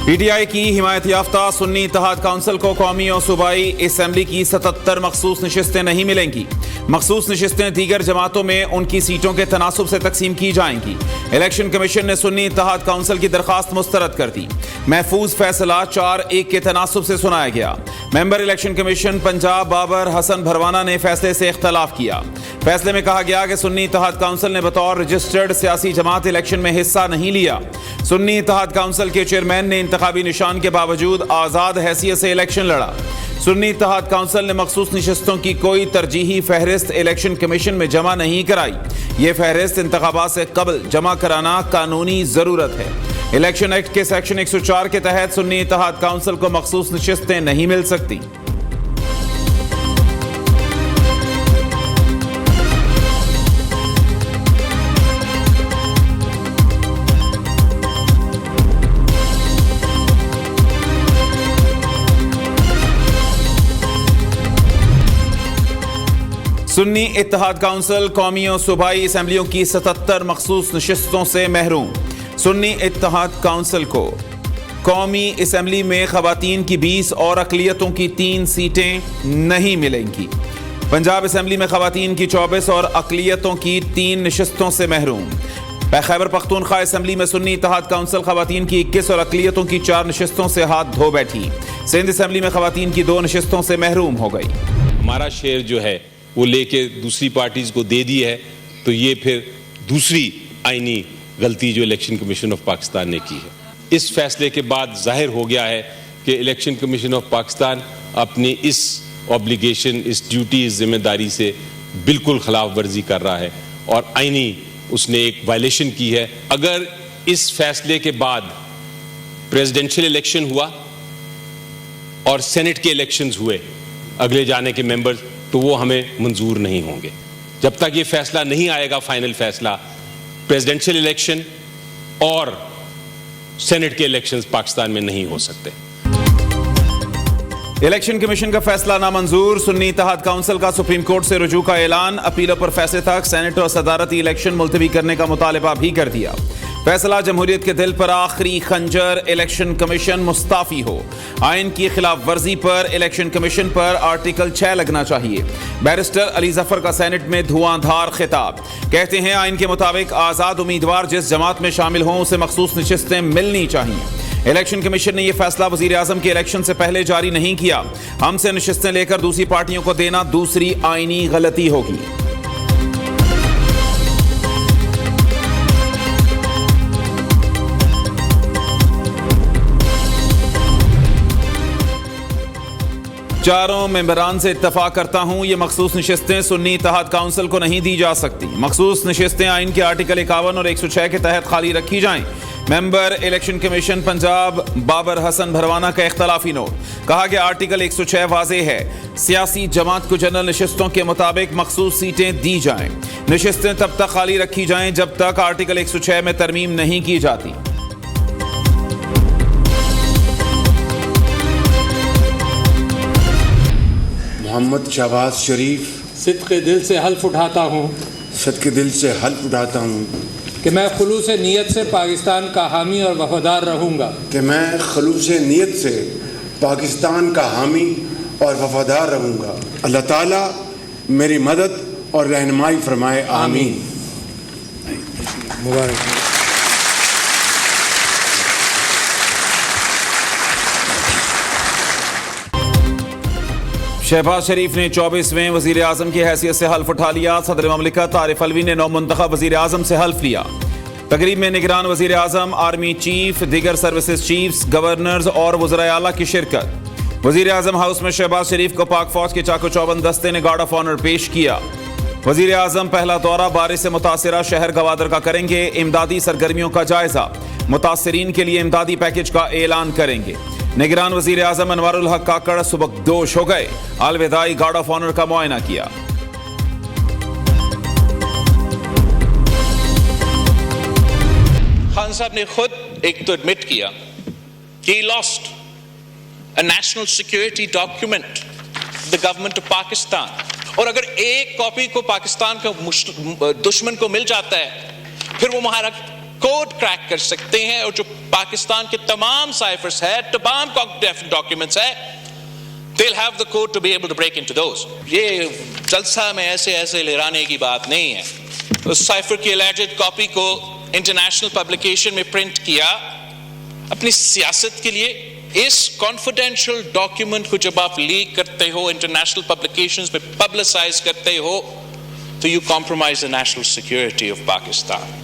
P T I کی حمایت یافتہ سنی اتحاد کونسل کو قومی اور صوبائی اسمبلی کی 77 مخصوص نشستیں نہیں ملیں گی۔ مخصوص نشستیں دیگر جماعتوں میں ان کی سیٹوں کے تناسب سے تقسیم کی جائیں گی۔ الیکشن کمیشن نے سنی اتحاد کونسل کی درخواست مسترد کر دی۔ محفوظ فیصلہ 4-1 کے تناسب سے سنایا گیا۔ Member election commission Punjab Babar Hassan Bharwana نے فیصلے سے اختلاف کیا۔ فیصلے میں کہا گیا کہ سنی اتحاد کونسل نے بطور رجسٹرڈ سیاسی جماعت الیکشن میں حصہ نہیں لیا۔ سنی اتحاد کونسل کے چیئرمین نے انتخابی نشان کے باوجود آزاد حیثیت سے الیکشن لڑا۔ سنی اتحاد کونسل نے مخصوص نشستوں کی کوئی ترجیحی فہرست الیکشن کمیشن میں جمع نہیں کرائی۔ یہ فہرست انتخابات سے قبل جمع کرانا قانونی ضرورت ہے۔ الیکشن ایکٹ کے سیکشن 104 کے تحت سنی اتحاد کونسل کو مخصوص نشستیں نہیں مل سکتی۔ سنی اتحاد کونسل قومی اور صوبائی اسمبلیوں کی 77 مخصوص نشستوں سے محروم۔ سنی اتحاد کونسل کو قومی اسمبلی میں خواتین کی 20 اور اقلیتوں کی 3 سیٹیں نہیں ملیں گی۔ پنجاب اسمبلی میں خواتین کی 24 اور اقلیتوں کی 3 نشستوں سے محروم۔ خیبر پختونخوا اسمبلی میں سنی اتحاد کونسل خواتین کی 21 اور اقلیتوں کی 4 نشستوں سے ہاتھ دھو بیٹھی۔ سندھ اسمبلی میں خواتین کی 2 نشستوں سے محروم ہو گئی۔ ہمارا شیئر جو ہے وہ لے کے دوسری پارٹیز کو دے دی ہے، تو یہ پھر دوسری آئینی غلطی جو الیکشن کمیشن آف پاکستان نے کی ہے۔ اس فیصلے کے بعد ظاہر ہو گیا ہے کہ الیکشن کمیشن آف پاکستان اپنی اس اوبلیگیشن، اس ڈیوٹی، اس ذمہ داری سے بالکل خلاف ورزی کر رہا ہے اور آئینی اس نے ایک وائلیشن کی ہے۔ اگر اس فیصلے کے بعد پریزیڈنشل الیکشن ہوا اور سینٹ کے الیکشنز ہوئے اگلے جانے کے ممبرز، تو وہ ہمیں منظور نہیں ہوں گے۔ جب تک یہ فیصلہ نہیں آئے گا، فائنل فیصلہ، پریزیڈنشل الیکشن اور سینٹ کے الیکشنز پاکستان میں نہیں ہو سکتے۔ الیکشن کمیشن کا فیصلہ نامنظور۔ سنی اتحاد کونسل کا سپریم کورٹ سے رجوع کا اعلان۔ اپیلوں پر فیصلے تک سینٹ اور صدارتی الیکشن ملتوی کرنے کا مطالبہ بھی کر دیا۔ فیصلہ جمہوریت کے دل پر آخری خنجر، الیکشن کمیشن مستعفی ہو۔ آئین کی خلاف ورزی پر الیکشن کمیشن پر آرٹیکل 6 لگنا چاہیے۔ بیرسٹر علی ظفر کا سینٹ میں دھواں دھار خطاب، کہتے ہیں آئین کے مطابق آزاد امیدوار جس جماعت میں شامل ہوں اسے مخصوص نشستیں ملنی چاہیے۔ الیکشن کمیشن نے یہ فیصلہ وزیر اعظم کے الیکشن سے پہلے جاری نہیں کیا۔ ہم سے نشستیں لے کر دوسری پارٹیوں کو دینا دوسری آئینی غلطی ہوگی۔ چاروں ممبران سے اتفاق کرتا ہوں، یہ مخصوص نشستیں سنی اتحاد کونسل کو نہیں دی جا سکتی۔ مخصوص نشستیں آئین کے آرٹیکل 51 اور 106 کے تحت خالی رکھی جائیں۔ Member election commission Punjab Babar Hassan Bharwana کا اختلافی نوٹ، کہا کہ آرٹیکل 106 واضح ہے، سیاسی جماعت کو جنرل نشستوں کے مطابق مخصوص سیٹیں دی جائیں۔ نشستیں تب تک خالی رکھی جائیں جب تک آرٹیکل 106 میں ترمیم نہیں کی جاتی۔ محمد شہباز شریف صدق دل سے حلف اٹھاتا ہوں کہ میں خلوص نیت سے پاکستان کا حامی اور وفادار رہوں گا اللہ تعالیٰ میری مدد اور رہنمائی فرمائے، آمین۔ مبارک۔ شہباز شریف نے 24ویں وزیر اعظم کی حیثیت سے حلف اٹھا لیا۔ صدر مملکت عارف علوی نے نو منتخب وزیر اعظم سے حلف لیا۔ تقریب میں نگران وزیر اعظم، آرمی چیف، دیگر سروسز چیفز، گورنرز اور وزرائے اعلیٰ کی شرکت۔ وزیر اعظم ہاؤس میں شہباز شریف کو پاک فوج کے چاق و چوبند دستے نے گارڈ آف آنر پیش کیا۔ وزیر اعظم پہلا دورہ بارش سے متاثرہ شہر گوادر کا کریں گے۔ امدادی سرگرمیوں کا جائزہ، متاثرین کے لیے امدادی پیکج کا اعلان کریں گے۔ نگران وزیر اعظم انوار الحق کاکڑ سبکدوش ہو گئے، الوداعی گارڈ آف آنر کا معائنہ کیا۔ خان صاحب نے خود ایک تو ایڈمٹ کیا کہ he lost a national security document the government of Pakistan، اور اگر ایک کاپی کو پاکستان کا دشمن کو مل جاتا ہے پھر وہ ہمارا कोड क्रैक कर सकते हैं और जो पाकिस्तान के तमाम साइफर्स है, तमाम डॉक्यूमेंट्स है, they'll have the code to be able to break into those. ये जलसा में ऐसे लहराने की बात नहीं है. उस साइफर की alleged कॉपी को इंटरनेशनल पब्लिकेशन में प्रिंट किया अपनी सियासत के लिए. इस कॉन्फिडेंशियल डॉक्यूमेंट को जब आप लीक करते हो, इंटरनेशनल पब्लिकेशंस में पब्लिसाइज करते हो, तो you compromise the national security of Pakistan.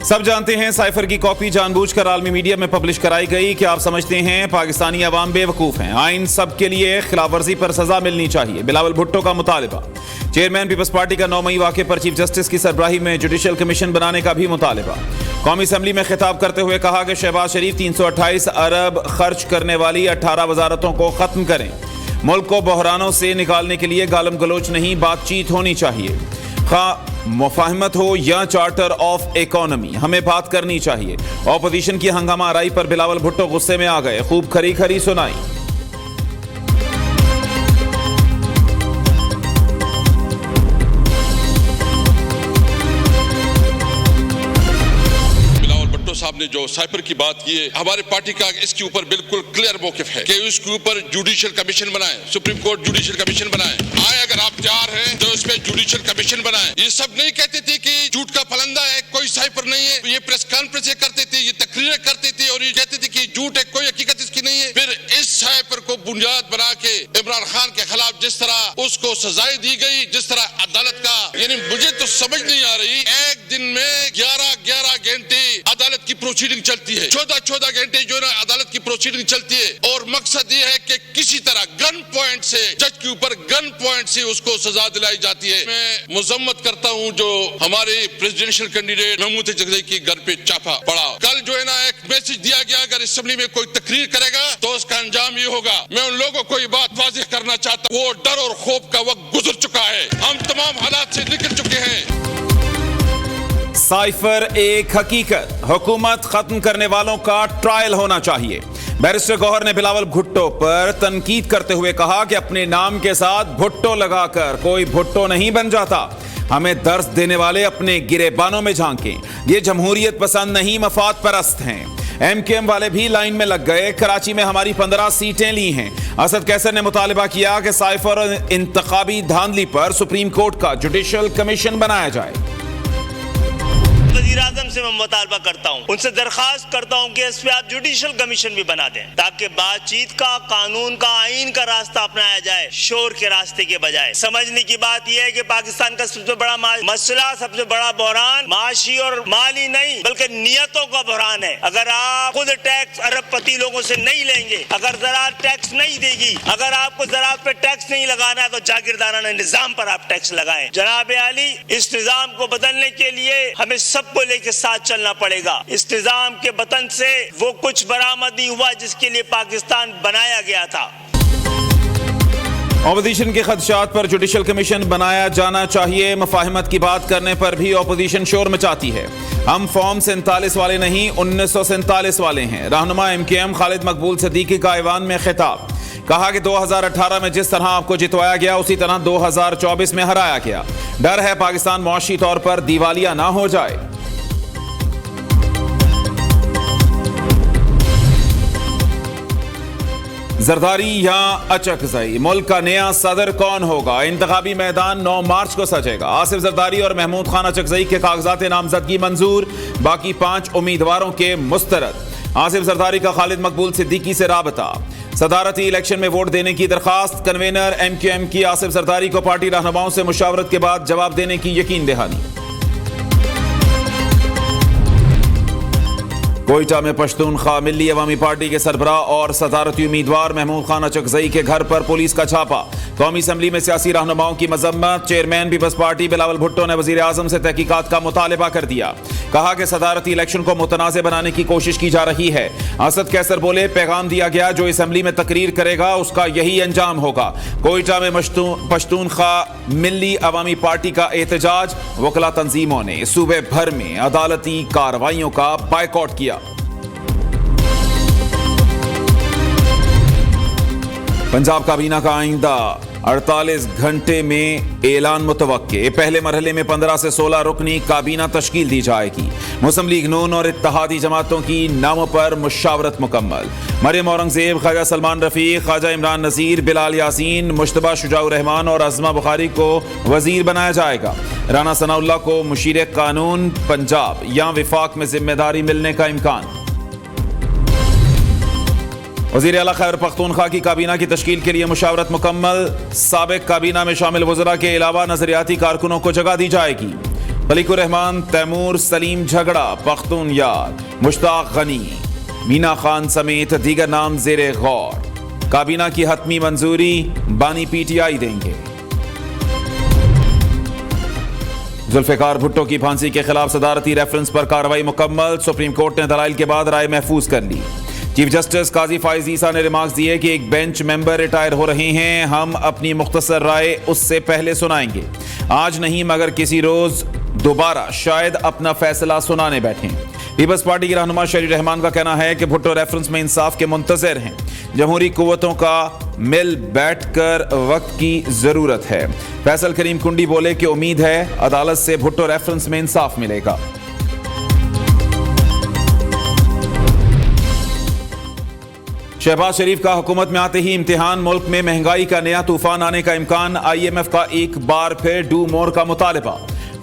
सब जानते हैं साइफर की कॉपी जानबूझकर आलमी मीडिया में पब्लिश कराई गई कि आप समझते हैं पाकिस्तानी अवाम बेवकूफ हैं. आइन सब के लिए खिलाफवर्जी पर सजा मिलनी चाहिए. बिलावल भुट्टो का मुतालिबा. चेयरमैन पीपल्स पार्टी का 9 मई वाक़े पर चीफ जस्टिस की सरबराही में जुडिशल कमीशन बनाने का भी मुतालिबा. कौमी असम्बली में खिताब करते हुए कहा कि शहबाज शरीफ 328 अरब खर्च करने वाली 18 वजारतों को खत्म करें. मुल्क को बहरानों से निकालने के लिए गालम गलोच नहीं, बातचीत होनी चाहिए. मुफाहमत हो या चार्टर ऑफ इकोनॉमी, हमें बात करनी चाहिए. ऑपोजिशन की हंगामा आराई पर बिलावल भुट्टो गुस्से में आ गए. खूब खरी खरी सुनाई. साहब ने जो साइफर की बात की है, हमारे पार्टी का इसके ऊपर बिल्कुल क्लियर मौकिफ है कि उसके ऊपर जुडिशियल कमीशन बनाए, सुप्रीम कोर्ट जुडिशियल कमीशन बनाए. आए अगर आप तैयार हैं तो उसमें जुडिशियल कमीशन बनाए. ये सब नहीं कहते थे कि झूठ का फलंदा है, कोई साइफर नहीं है. ये प्रेस कॉन्फ्रेंस करते थे, ये तकरीरें करते थे और ये कहते थे कि झूठ है, कोई हकीकत इसकी नहीं है. फिर इस साइफर को बुनियाद बना के इमरान खान के खिलाफ जिस तरह उसको सजाएं दी गई, जिस तरह अदालत का, यानी मुझे तो समझ नहीं आ रही. एक दिन में 11 घंटे अदालत की प्रोसीडिंग चलती है, 14 घंटे जो है ना अदालत की प्रोसीडिंग चलती है, और मकसद ये है कि किसी तरह गन पॉइंट से, जज के ऊपर गन पॉइंट से उसको सजा दिलाई जाती है. मैं मुजम्मत करता हूं जो हमारे प्रेसिडेंशियल कैंडिडेट महमूद अचकजई के घर पे छापा पड़ा. कल जो है ना एक मैसेज दिया गया, अगर असेंबली में कोई तकरीर करेगा तो उसका अंजाम ये होगा. मैं उन लोगों को ये बात वाज़ेह करना चाहता हूं, वो डर और खौफ का वक्त गुजर चुका है. हम तमाम हालात से निकल चुके हैं. साइफर एक हकीकत, हुकूमत खत्म करने वालों का ट्रायल होना चाहिए. बैरिस्टर गौहर ने बिलावल भुट्टो पर तनकीद करते हुए कहा कि अपने नाम के साथ भुट्टो लगाकर कोई भुट्टो नहीं बन जाता. हमें दर्स देने वाले अपने गिरेबानों में झांकें. ये जमहूरियत पसंद नहीं, मफाद परस्त हैं. MKM वाले भी लाइन में लग गए. कराची में हमारी 15 सीटें ली हैं. असद कैसर ने मुतालिबा किया कि साइफर और इंतखाबी धांधली पर सुप्रीम कोर्ट का जुडिशल कमीशन बनाया जाए. वज़ीर-ए-आज़म से मैं मुतालबा करता हूँ, उनसे दरखास्त करता हूँ कि इस पे आप जुडिशल कमीशन भी बना दें, ताकि बातचीत का, कानून का, आइन का रास्ता अपनाया जाए, शोर के रास्ते के बजाय. समझने की बात यह है कि पाकिस्तान का सबसे बड़ा मसला, सबसे बड़ा बहरान माशी और माली नहीं बल्कि नियतों का बहरान है. अगर आप खुद टैक्स अरबपति लोगों से नहीं लेंगे, अगर ज़राअत टैक्स नहीं देगी, अगर आपको ज़राअत पे टैक्स नहीं लगाना है तो जागीरदाराना निजाम पर आप टैक्स लगाएं. जनाब आली, इस निजाम को बदलने के लिए हमें सबको लेके साथ चलना पड़ेगा. इस निजाम के बतन से वो कुछ बरामद नहीं हुआ जिसके लिए पाकिस्तान बनाया गया था. ऑपोजिशन के खदशात पर जुडिशल कमीशन बनाया जाना चाहिए. मुफाहमत की बात करने पर भी ऑपोजिशन शोर मचाती है. हम फॉर्म 47 वाले नहीं, 1947 वाले हैं. रहनुमा MKM खालिद मकबूल सिद्दीकी का ऐवान में खिताब. कहा कि 2018 में जिस तरह आपको जितवाया गया उसी तरह 2024 में हराया गया. डर है पाकिस्तान मुआशी तौर पर दिवालिया ना हो जाए. जरदारी या अचकजई, मुल्क का नया सदर कौन होगा? इंतखाबी मैदान 9 मार्च को सजेगा. आसिफ जरदारी और महमूद खान अचकजई के कागजात नामजदगी मंजूर, बाकी 5 उम्मीदवारों के मुस्तरद. आसिफ जरदारी का खालिद मकबूल सिद्दीकी से राबता. सदारती इलेक्शन में वोट देने की दरखास्त. कन्वेनर MKM की आसिफ जरदारी को पार्टी रहनुमाओं से मुशावरत के बाद जवाब देने की यकीन दहानी. कोयटा में पश्तूनख्वा मिल्ली अवामी पार्टी के सरबराह और सदारती उम्मीदवार महमूद खान अचकजई के घर पर पुलिस का छापा. कौमी असम्बली में सियासी रहनुमाओं की मजम्मत. Chairman peoples party Bilawal Bhutto ने वज़ीर-ए-आज़म से तहकीकात का मुतालिबा कर दिया. कहा कि सदारती इलेक्शन को मुतनाज़ बनाने की कोशिश की जा रही है. असद कैसर बोले, पैगाम दिया गया, जो असम्बली में तकरीर करेगा उसका यही अंजाम होगा. कोयटा में पश्तूनख्वा मिल्ली अवामी पार्टी का एहतजाज. वकला तंजीमों ने सूबे भर में अदालती कार्रवाइयों का बायकॉट किया. पंजाब काबीना का आइंदा 48 घंटे में ऐलान मुतवक्के। पहले मरहले में 15 से 16 रुकनी काबीना तश्कील दी जाएगी। मुस्लिम लीग नून और इत्तेहादी जमातों की नामों पर मुशावरत मुकम्मल। मरियम औरंगजेब, ख्वाजा सलमान रफीक, ख्वाजा इमरान नज़ीर, बिलाल यासीन, मुश्तबा शुजाउर रहमान और अज़मा बुखारी को वजीर बनाया जाएगा। राना सनाउल्लाह को मुशीर कानून पंजाब या विफाक में जिम्मेदारी मिलने का इम्कान। वज़ीर आला खैबर पख्तूनख्वा की काबीना की तश्कील के लिए मुशावरत मुकम्मल। साबिक काबीना में शामिल वज़रा के अलावा नजरियाती कारकुनों को जगह दी जाएगी। मलिकुर रहमान, तैमूर, सलीम झगड़ा, पख्तून यार, मुश्ताक गनी, मीना खान समेत दीगर नाम ज़ेरे गौर। काबीना की हतमी मंजूरी बानी PTI देंगे। जुल्फ़िकार भुट्टो की फांसी के खिलाफ सदारती रेफरेंस पर कार्रवाई मुकम्मल। सुप्रीम कोर्ट ने दलाइल के बाद राय महफूज कर ली। चीफ जस्टिस काजी फाइज ईसा ने रिमार्क्स दिए कि एक बेंच मेंबर रिटायर हो रहे हैं, हम अपनी मुख्तसर राय उससे पहले सुनाएंगे। आज नहीं मगर किसी रोज दोबारा शायद अपना फैसला सुनाने बैठें। पीपल्स पार्टी की रहनुमा शरी रहमान का कहना है कि भुट्टो रेफरेंस में इंसाफ के मुंतज़िर हैं। जमहूरी कुव्वतों का मिल बैठकर वक्त की जरूरत है। फैसल करीम कुंडी बोले कि उम्मीद है अदालत से भुट्टो रेफरेंस में इंसाफ मिलेगा। शहबाज शरीफ का हुकूमत में आते ही इम्तिहान, मुल्क में महंगाई का नया तूफान आने का इम्कान। IMF का एक बार फिर डू मोर का मुतालबा।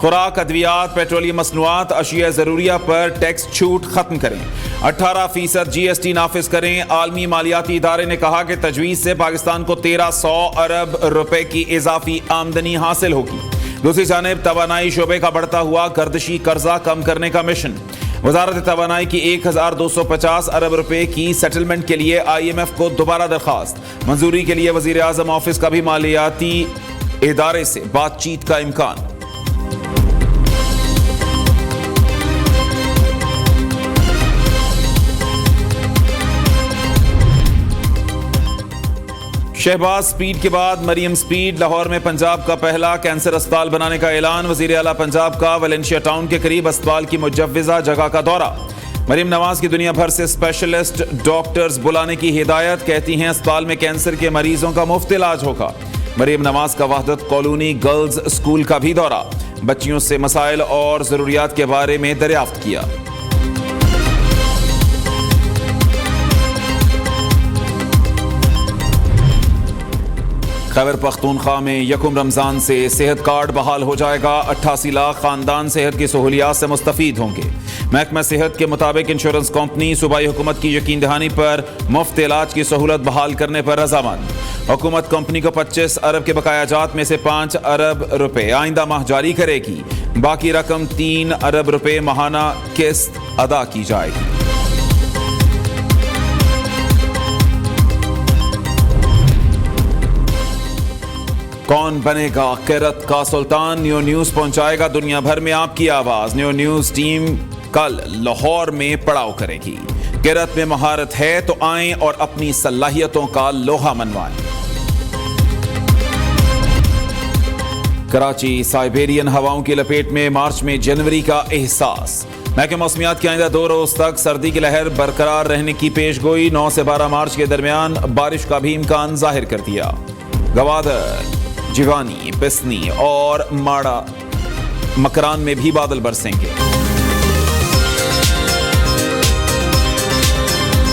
खुराक, अद्वियात, पेट्रोलियम मसनूआत, अशिया ज़रूरिया पर टैक्स छूट खत्म करें। 18% GST नाफिज करें। आलमी मालियाती इदारे ने कहा कि तजवीज़ से पाकिस्तान को 1300 अरब रुपए की इजाफी आमदनी हासिल होगी। दूसरी जानिब तवानाई शोबे का बढ़ता हुआ गर्दिशी कर्जा कम करने का मिशन। वजारत तवानाई की 1250 अरब रुपए की सेटलमेंट के लिए IMF को दोबारा दरखास्त। मंजूरी के लिए वजीर आजम ऑफिस का भी मालियाती इदारे से बातचीत का इम्कान। शहबाज स्पीड के बाद मरियम स्पीड। लाहौर में पंजाब का पहला कैंसर अस्पताल बनाने का ऐलान। वजीर आला पंजाब का वेलेंशिया टाउन के करीब अस्पताल की मुजव्विजा जगह का दौरा। मरियम नवाज की दुनिया भर से स्पेशलिस्ट डॉक्टर्स बुलाने की हिदायत। कहती हैं अस्पताल में कैंसर के मरीजों का मुफ्त इलाज होगा। मरियम नवाज का वहदत कॉलोनी गर्ल्स स्कूल का भी दौरा। बच्चियों से मसाइल और जरूरियात के बारे में दरियाफ्त किया। खैबर पख्तूनख्वा में यकुम रमजान से सेहत कार्ड बहाल हो जाएगा। 88 लाख खानदान सेहत की सहूलियात से मुस्तफीद होंगे। महकमा सेहत के मुताबिक इंश्योरेंस कंपनी सूबाई हुकूमत की यकीन दहानी पर मुफ्त इलाज की सहूलत बहाल करने पर रजामंद। हुकूमत कंपनी को 25 अरब के बकायाजात में से 5 अरब रुपए आइंदा माह जारी करेगी। बाकी रकम 3 अरब रुपए माहाना किस्त अदा की जाएगी। कौन बनेगा किरत का सुल्तान? न्यू न्यूज पहुंचाएगा दुनिया भर में आपकी आवाज। न्यू न्यूज टीम कल लाहौर में पड़ाव करेगी। किरत में महारत है तो आएं और अपनी सलाहियतों का लोहा मनवाएं। कराची साइबेरियन हवाओं की लपेट में मार्च में जनवरी का एहसास। महकमे मौसमियात की आइंदा 2 रोज तक सर्दी की लहर बरकरार रहने की पेशगोई। 9 से 12 मार्च के दरमियान बारिश का भी इम्कान जाहिर कर दिया। गवादर, जिवानी, पिसनी और माड़ा मकरान में भी बादल बरसेंगे।